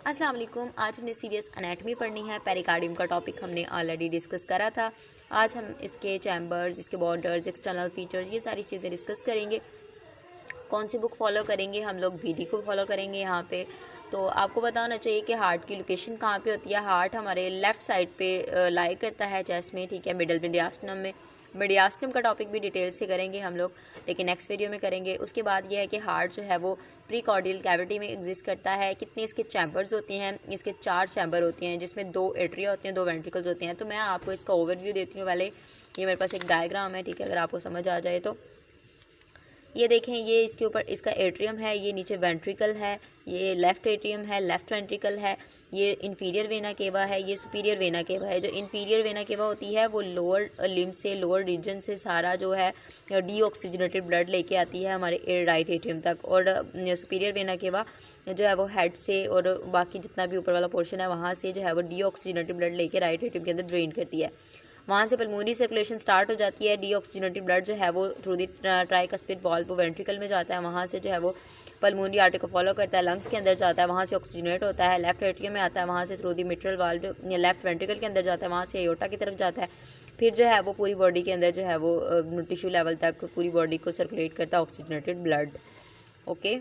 अस्सलाम वालेकुम। आज हमने सीरियस एनाटमी पढ़नी है। पेरिकार्डियम का टॉपिक हमने ऑलरेडी डिस्कस करा था। आज हम इसके चैम्बर्स, इसके बॉर्डर्स, एक्सटर्नल फीचर्स, ये सारी चीज़ें डिस्कस करेंगे। कौन सी बुक फॉलो करेंगे? हम लोग बीडी को फॉलो करेंगे यहाँ पे। तो आपको पता होना चाहिए कि हार्ट की लोकेशन कहाँ पे होती है। हार्ट हमारे लेफ़्ट साइड पे लाई करता है चेस्ट में, ठीक है, मिडल मीडियास्टम में। मीडियास्टम का टॉपिक भी डिटेल से करेंगे हम लोग, लेकिन नेक्स्ट वीडियो में करेंगे। उसके बाद ये है कि हार्ट जो है वो प्रीकॉर्डियल कैविटी में एग्जिस्ट करता है। कितने इसके चैम्बर्स होती हैं? इसके 4 चैम्बर होती हैं, जिसमें 2 एट्रिया होते हैं, 2 वेंट्रिकल्स होते हैं। तो मैं आपको इसका ओवरव्यू देती हूँ। पहले ये मेरे पास एक डायग्राम है, ठीक है, अगर आपको समझ आ जाए तो। ये देखें, ये इसके ऊपर इसका एट्रियम है, ये नीचे वेंट्रिकल है, ये लेफ़्ट एट्रियम है, लेफ़्ट वेंट्रिकल है, ये इन्फीरियर वेना केवा है, ये सुपीरियर वेना केवा है। जो इन्फीरियर वेना केवा होती है वो लोअर लिम्ब से, लोअर रीजन से सारा जो है डीऑक्सीजनेटेड ब्लड लेके आती है हमारे राइट एट्रियम तक। और सुपीरियर वेना केवा जो है वो हेड से और बाकी जितना भी ऊपर वाला पोर्शन है वहाँ से जो है वो डीऑक्सीजनेटेड ब्लड लेके राइट एट्रियम के अंदर ड्रेन करती है। वहाँ से पल्मोनरी सर्कुलेशन स्टार्ट हो जाती है। डीऑक्सीजनेटेड ब्लड जो है वो through the tricuspid valve ventricle में जाता है, वहाँ से जो है वो पल्मोनरी आर्टरी को फॉलो करता है, लंग्स के अंदर जाता है, वहाँ से ऑक्सीजनेट होता है, लेफ्ट एट्रियम में आता है, वहाँ से through the mitral valve left ventricle के अंदर जाता है, वहाँ से एओर्टा की तरफ जाता है। फिर जो है वो पूरी बॉडी के अंदर जो है वो टिश्यू लेवल तक पूरी बॉडी को सर्कुलेट करता है ऑक्सीजनेटेड ब्लड। ओके,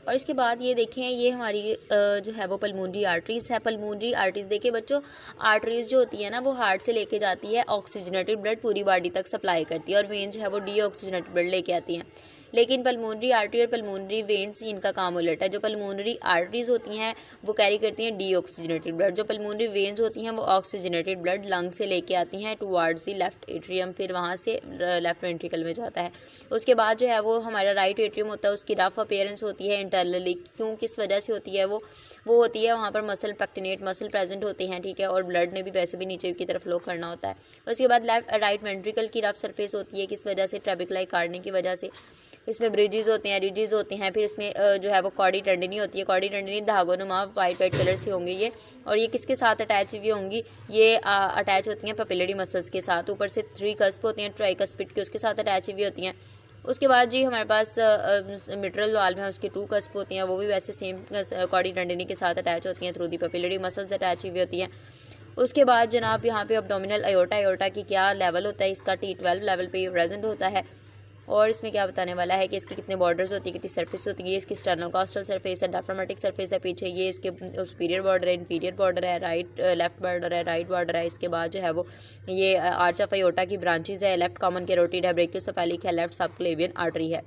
और इसके बाद ये देखें, ये हमारी जो है वो पल्मोनरी आर्टरीज़ है। पल्मोनरी आर्टरीज़ देखें बच्चों, आर्टरीज़ जो होती है ना वो हार्ट से लेके जाती है, ऑक्सीजनेटेड ब्लड पूरी बॉडी तक सप्लाई करती है, और वेन जो है वो डीऑक्सीजनेटेड ब्लड लेके आती हैं। लेकिन पल्मोनरी आर्टरी और पल्मोनरी वेन्स इनका काम उलट है। जो पल्मोनरी आर्टरीज़ होती हैं वो कैरी करती हैं डीऑक्सीजनेटेड ब्लड, जो पल्मोनरी वेन्स होती हैं वो ऑक्सीजनेटेड ब्लड लंग से लेके आती हैं टुवार्ड्स दी लेफ्ट एट्रियम, फिर वहाँ से लेफ्ट वेंट्रिकल में जाता है। उसके बाद जो है वो हमारा राइट एट्रियम होता है, उसकी रफ अपीयरेंस होती है इंटरनली। क्यों, किस वजह से होती है वो होती है वहाँ पर मसल पेक्टिनेट मसल प्रेजेंट होते हैं, ठीक है, और ब्लड ने भी वैसे भी नीचे की तरफ फ्लो करना होता है। उसके बाद राइट वेंट्रिकल की रफ सरफेस होती है, किस वजह से? ट्रेबेकुलाई कार्डनी की वजह से। इसमें ब्रिजेस होते हैं, रिजेस होते हैं। फिर इसमें जो है वो कॉडी टेंडनी होती है। कॉडी टेंडनी धागों नुमा वाइट कलर से होंगे ये, और ये किसके साथ अटैच हुई होंगी? ये अटैच होती हैं पेपिलरी मसल्स के साथ। ऊपर से 3 कस्प होती हैं ट्राइकस्पिड के, उसके साथ अटैच हुई होती हैं। उसके बाद जी हमारे पास मिट्रल वाल्व है, उसके 2 कस्प होती हैं, वो भी वैसे सेम कॉडी टेंडनी के साथ अटैच होती हैं, through the papillary muscles attach हुई होती हैं। उसके बाद जनाब यहाँ पे अब्डोमिनल अयोर्टा की क्या लेवल होता है इसका? T12 लेवल पे प्रेजेंट होता है। और इसमें क्या बताने वाला है कि इसकी कितने बॉर्डर्स होती है, कितनी सरफेस होती है। ये इसकी स्टर्नोकॉस्टल सरफेस है, डायफ्रामेटिक सरफेस है पीछे, ये इसके सुपीरियर बॉर्डर है, इन्फीरियर बॉर्डर है, लेफ्ट बॉर्डर है, राइट बॉर्डर है। इसके बाद जो है वो ये आर्च ऑफ अयोर्टा की ब्रांचेज है, लेफ्ट कॉमन कैरोटिड है, ब्रेकियोसेफेलिक है, लेफ्ट सबक्लेवियन आर्टरी है।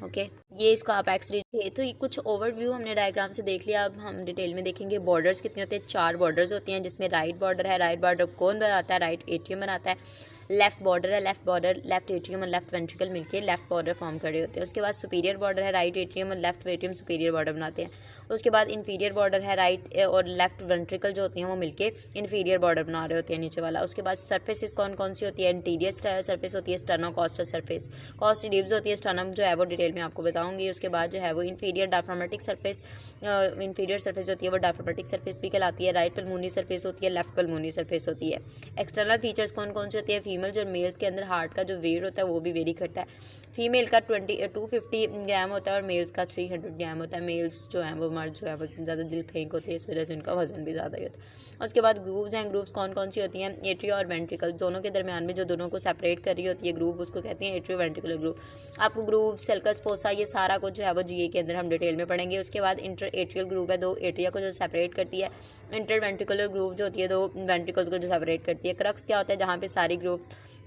ओके, ये इसका अपेक्स रीजन है। तो ये कुछ ओवरव्यू हमने डायग्राम से देख लिया। अब हम डिटेल में देखेंगे। बॉर्डर्स कितने होते हैं? 4 बॉर्डर्स होती हैं, जिसमें राइट बॉर्डर है, राइट बॉर्डर कौन बनाता है? राइट एट्रियम बनाता है। लेफ्ट बॉर्डर है, लेफ्ट बॉर्डर लेफ्ट एट्रियम और लेफ्ट वेंट्रिकल मिलके लेफ्ट बॉर्डर फॉर्म करे होते हैं। उसके बाद सुपीरियर बॉर्डर है, राइट एट्रियम और लेफ्ट एट्रियम सुपीरियर बॉर्डर बनाते हैं। उसके बाद इन्फीरियर बॉर्डर है, राइट और लेफ्ट वेंट्रिकल जो होती हैं वो मिलके इन्फीरियर बॉर्डर बना रहे होते हैं नीचे वाला। उसके बाद सर्फेसिस कौन कौन सी होती है? इंटीरियर सर्फेस होती है स्टर्नोकॉस्टल सर्फेस, कॉस्टिडिब्स होती है, स्टर्नम जो है वो डिटेल में आपको बताऊंगी। उसके बाद जो है वो inferior diaphragmatic surface, inferior surface होती है वो डायफ्रामेटिक सर्फेस भी कहलाती है। राइट पल्मोनरी सर्फेस होती है, लेफ्ट पल्मोनरी सर्फेस होती है। एक्सटर्नल फीचर्स कौन कौन सी होती है? फीमेल और मेल्स के अंदर हार्ट का जो वेट होता है वो भी वेरी करता है। फीमेल का 250 ग्राम होता है और मेल्स का 300 ग्राम होता है। मेल्स जो है वो मर्द जो है वो ज़्यादा दिल फेंक होते हैं, इस वजह से उनका वजन भी ज़्यादा ही होता है। उसके बाद ग्रूव्स हैं। ग्रूव्स कौन कौन सी होती हैं? एट्रिया और वेंट्रिकल दोनों के दरमियान में जो दोनों को सेपरेट कर रही होती है ग्रूव, उसको कहते हैं एट्रियो वेंट्रिकुलर ग्रूव। आपको ग्रूव, सल्कस, फोसा, ये सारा कुछ जो है वो जीए के अंदर हम डिटेल में पढ़ेंगे। उसके बाद इंटर एट्रियल ग्रूव है, 2 एट्रिया को जो सेपरेट करती है। इंटर वेंट्रिकुलर ग्रूव जो होती है 2 वेंट्रिकल्स को जो सेपरेट करती है। क्रक्स क्या होता है? जहाँ पे सारी groove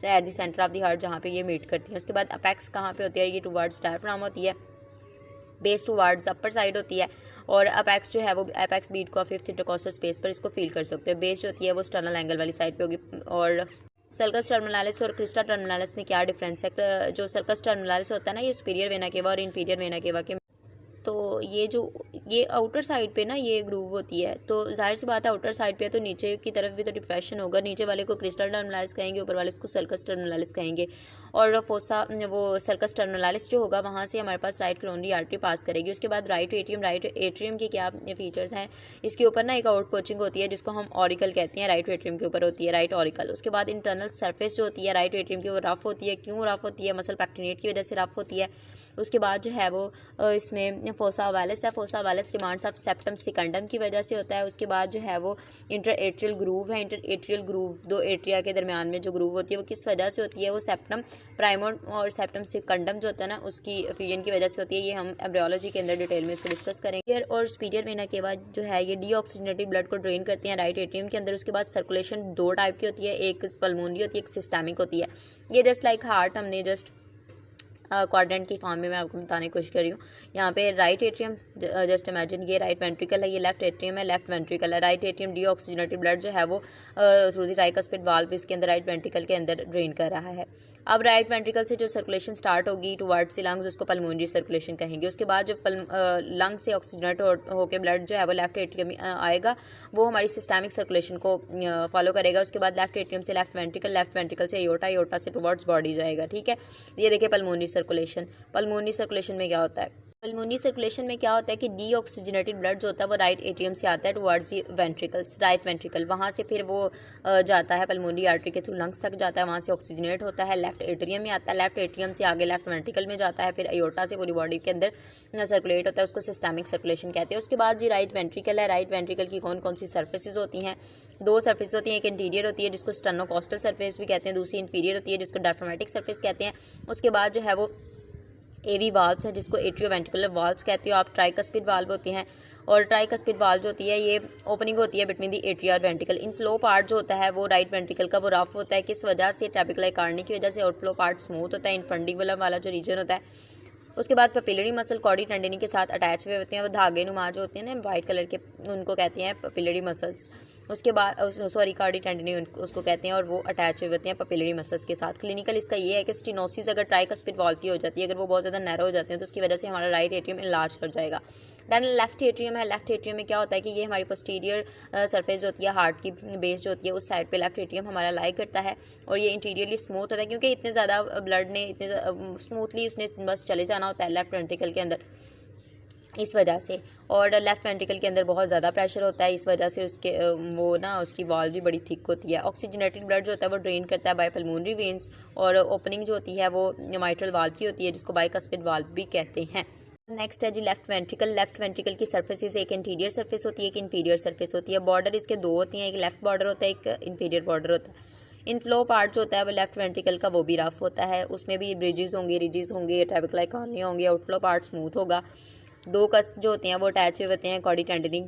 at the centre of the heart जहाँ पे ये मीट करती है। उसके बाद अपेक्स कहाँ पे होती है? ये टुवार्ड्स डायफ्राम होती है, बेस टुवार्ड्स अपर साइड होती है, और अपेक्स जो है वो अपेक्स बीट को 5th इंटरकॉस्टल स्पेस पर इसको फील कर सकते हैं। बेस जो होती है वो स्टर्नल एंगल वाली साइड पे होगी। और सर्कस टर्मिनालिस और क्रिस्टा टर्मिनालिस में क्या डिफरेंस है? जो सर्कस टर्मिनालिस होता है ना, ये सुपीरियर वेना केवा और इन्फीरियर वेना केवा के, तो ये आउटर साइड पे ना ये ग्रूव होती है, तो जाहिर सी बात है आउटर साइड पे, तो नीचे की तरफ भी तो डिप्रेशन होगा। नीचे वाले को क्रिस्टल टर्मिनालिस कहेंगे, ऊपर वाले को सर्कस टर्मिनालिस कहेंगे। और फोसा वो सर्कस टर्मिनालिस जो होगा वहाँ से हमारे पास राइट कोरोनरी आर्टरी पास करेगी। उसके बाद राइट एट्रियम के क्या फीचर्स हैं? इसके ऊपर ना एक आउट पोचिंग होती है जिसको हम ऑरिकल कहते हैं, राइट एट्रियम के ऊपर होती है, राइट ऑरिकल। उसके बाद इंटरनल सर्फेस जो होती है राइट एट्रियम की वो रफ होती है। क्यों रफ होती है? मसल पैक्टिनेट की वजह से रफ होती है। उसके बाद जो है वो इसमें फोसा ओवालिस है। फोसा ओवालिस डिमांड्स ऑफ सेप्टम सेकंडम की वजह से होता है। उसके बाद जो है वो इंटर एट्रियल ग्रूव है। इंटर एट्रियल ग्रूव दो एट्रिया के दरमियान में जो ग्रूव होती है वो किस वजह से होती है, वो सेप्टम प्राइमम और सेप्टम सेकंडम जो होता है ना उसकी फ्यूजन की वजह से होती है। ये हम एम्ब्रियोलॉजी के अंदर डिटेल में इसको डिस्कस करेंगे। और सुपीरियर वेना के बाद जो है ये डीऑक्सीजनेटेड ब्लड को ड्रेन करते हैं राइट एट्रियम के अंदर। उसके बाद सर्कुलेशन दो टाइप की होती है, एक पल्मोनरी होती है, एक सिस्टमिक होती है। ये जस्ट लाइक हार्ट हमने जस्ट क्वाड्रेंट की फॉर्म में मैं आपको बताने की कोशिश कर रही हूँ। यहाँ पे राइट एट्रियम जस्ट इमेजिन ये राइट वेंट्रिकल है, ये लेफ्ट एट्रियम है, लेफ्ट वेंट्रिकल है। राइट एट्रियम डीऑक्सीजनेटेड ब्लड जो है वो थ्रू द ट्राइकस्पिड वाल्व इसके अंदर राइट वेंट्रिकल के अंदर ड्रेन कर रहा है। अब राइट वेंट्रिकल से जो सर्कुलेशन स्टार्ट होगी टुवर्ड्स द लंग्स उसको पल्मोनरी सर्कुलेशन कहेंगे। उसके बाद जो लंग से ऑक्सीजनेट होकर ब्लड जो है वो लेफ्ट एट्रियम में आएगा, वो हमारी सिस्टमिक सर्कुलेशन को फॉलो करेगा। उसके बाद लेफ्ट एट्रियम से लेफ्ट वेंट्रिकल से एयोर्टा, एयोर्टा से टुवर्ड्स बॉडी जाएगा। ठीक है, ये देखिए पल्मोनरी सर्कुलेशन। पल्मोनरी सर्कुलेशन में क्या होता है, पल्मोनरी सर्कुलेशन में क्या होता है कि डीऑक्सीजनेटेड ब्लड जो होता है वो राइट एट्रियम से आता है towards the ventricles, right ventricle. वहाँ से फिर वो जाता है पल्मोनरी आर्टरी के थ्रू लंग्स तक जाता है, वहाँ से ऑक्सीजनेट होता है, लेफ्ट एट्रियम में आता है, लेफ्ट एट्रियम से आगे लेफ्ट वेंट्रिकल में जाता है, फिर एयोर्टा से पूरी बॉडी के अंदर सर्कुलेट होता है, उसको सिस्टमिक सर्कुलेशन कहते हैं। उसके बाद जी राइट वेंट्रिकल है। राइट वेंट्रिकल की कौन कौन सी सर्फेसिस होती हैं, दो सर्फेस होती हैं, एक इंटीरियर होती है जिसको स्टेनोकोस्टल सर्फेस भी कहते हैं, दूसरी इंफीरियर होती है जिसको डायफ्रामेटिक सर्फेस कहते हैं। उसके बाद जो है वो एवी वाल्व्स हैं जिसको एट्रियोवेंट्रिकुलर वाल्व्स कहते हो आप। ट्राइकस्पिड वाल्व होते हैं, और ट्राइकस्पिड वाल्व जो होती है ये ओपनिंग होती है बिटवीन दी एट्रिया और वेंट्रिकल। इनफ्लो पार्ट जो होता है वो राइट वेंट्रिकल का वो रफ होता है, किस वजह से, ट्रैबिकुलर कार्नी की वजह से। आउटफ्लो पार्ट स्मूथ होता है, इनफंडिबुलम वाला जो रीजन होता है। उसके बाद पपिलरी मसल कॉडी टेंडनी के साथ अटैच हुए होते हैं, वो धागे नुमा जो होते हैं ना वाइट कलर के, उनको कहते हैं पपिलरी मसल्स। उसके बाद सॉरी कॉडी टेंडनी उसको कहते हैं, और वो अटैच हुए होते हैं पपिलरी मसल्स के साथ। क्लिनिकल इसका ये है कि स्टेनोसिस अगर ट्राइकस्पिड वाल्व की हो जाती है, अगर वो बहुत ज़्यादा नैरो हो जाते हैं तो उसकी वजह से हमारा राइट एट्रियम इनलार्ज कर जाएगा। दैन लेफ्ट एट्रियम है। लेफ्ट एट्रियम में क्या होता है कि ये हमारी पोस्टीरियर सरफेस जो होती है हार्ट की बेस जो होती है उस साइड पे लेफ्ट एट्रियम हमारा लाई करता है, और ये इंटीरियरली स्मूथ होता है क्योंकि इतने ज़्यादा ब्लड ने इतने स्मूथली उसने बस चले जाना होता है लेफ्ट वेंट्रिकल के अंदर, इस वजह से। और लेफ्ट वेंट्रिकल के अंदर बहुत ज़्यादा प्रेशर होता है, इस वजह से उसके वो ना उसकी वॉल भी बड़ी थिक होती है। ऑक्सीजनेटेड ब्लड जो होता है वो ड्रेन करता है बाय पल्मोनरी वेन्स, और ओपनिंग जो होती है वो माइट्रल वाल्व की होती है जिसको बाइकस्पिड वाल्व भी कहते हैं। नेक्स्ट है जी लेफ्ट वेंट्रिकल। लेफ्ट वेंट्रिकल की सर्फेसिस एक इंटीरियर सर्फेस होती है, एक इंफीरियर सर्फेस होती है। बॉर्डर इसके दो होती हैं, एक लेफ्ट बॉर्डर होता है, एक इंफीरियर बॉर्डर होता है। इनफ्लो पार्ट जो होता है वो लेफ्ट वेंट्रिकल का वो भी रफ होता है, उसमें भी ब्रिजेस होंगे, रिजेस होंगे, ट्रैबिकुलर कॉर्निया होंगे। आउटफ्लो पार्ट स्मूथ होगा। दो कस्प जो होते हैं वो अटैच हुए होते हैं कॉडी टेंडनी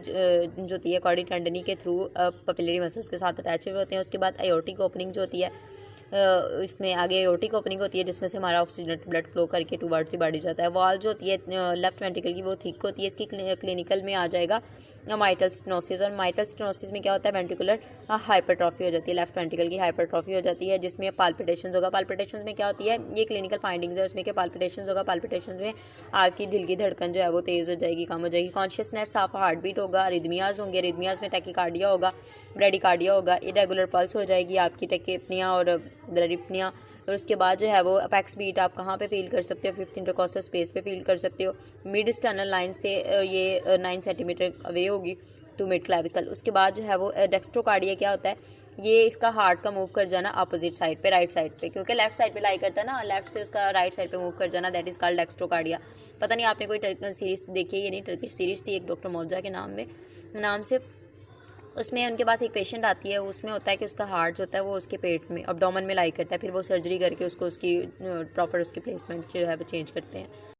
जो होती है कॉडी टेंडनी के थ्रू पपिलरी मसल्स के साथ अटैच हुए होते हैं। उसके बाद एयोर्टिक ओपनिंग जो होती है इसमें आगे एयोर्टिक ओपनिंग होती है जिसमें से हमारा ऑक्सीजनेटेड ब्लड फ्लो करके टुवर्ड्स द बॉडी जाता है। वॉल जो होती है लेफ्ट वेंट्रिकल की वो थिक होती है, इसकी क्लिनिकल में आ जाएगा माइटल स्टेनोसिस। और माइटल स्टेनोसिस में क्या होता है, वेंट्रिकुलर हाइपरट्रॉफी हो जाती है, लेफ्ट वेंट्रिकल की हाइपरट्रॉफी हो जाती है जिसमें पाल्पिटेशंस होगा। पाल्पिटेशंस में क्या होती है, ये क्लिनिकल फाइंडिंग्स है उसमें कि पाल्पिटेशंस होगा। पाल्पिटेशंस में आपकी दिल की धड़कन जो है वो तेज़ हो जाएगी, कम हो जाएगी। कॉन्शियसनेस, साफ हार्ट बीट होगा। रिदमियाज होंगे, रिदमियाज में टैकीकार्डिया होगा, ब्रेडिकार्डिया होगा। इरेगुलर पल्स हो जाएगी आपकी, टैकीपनिया और ब्रेडिपनिया। और उसके बाद जो है वो अपेक्स बीट आप कहाँ पे फील कर सकते हो, फिफ्थ इंटरकॉस्टल स्पेस पे फील कर सकते हो। मिड स्टर्नल लाइन से ये 9 सेंटीमीटर अवे होगी टू मिड क्लेविकल। उसके बाद जो है वो डेक्स्ट्रोकार्डिया क्या होता है, ये इसका हार्ट का मूव कर जाना अपोजिट साइड पे, राइट साइड पे, क्योंकि लेफ्ट साइड पे लाई करता है ना, लेफ्ट से उसका राइट साइड पे मूव कर जाना, दैट इज़ कॉल्ड डेक्स्ट्रोकार्डिया। पता नहीं आपने कोई सीरीज देखी है, ये नहीं टर्किश सीरीज थी एक डॉक्टर मौजा के नाम से। उसमें उनके पास एक पेशेंट आती है, उसमें होता है कि उसका हार्ट जो होता है वो उसके पेट में अब्डोमेन में लाई करता है, फिर वो सर्जरी करके उसको उसकी प्रॉपर उसकी प्लेसमेंट जो है वो चेंज करते हैं।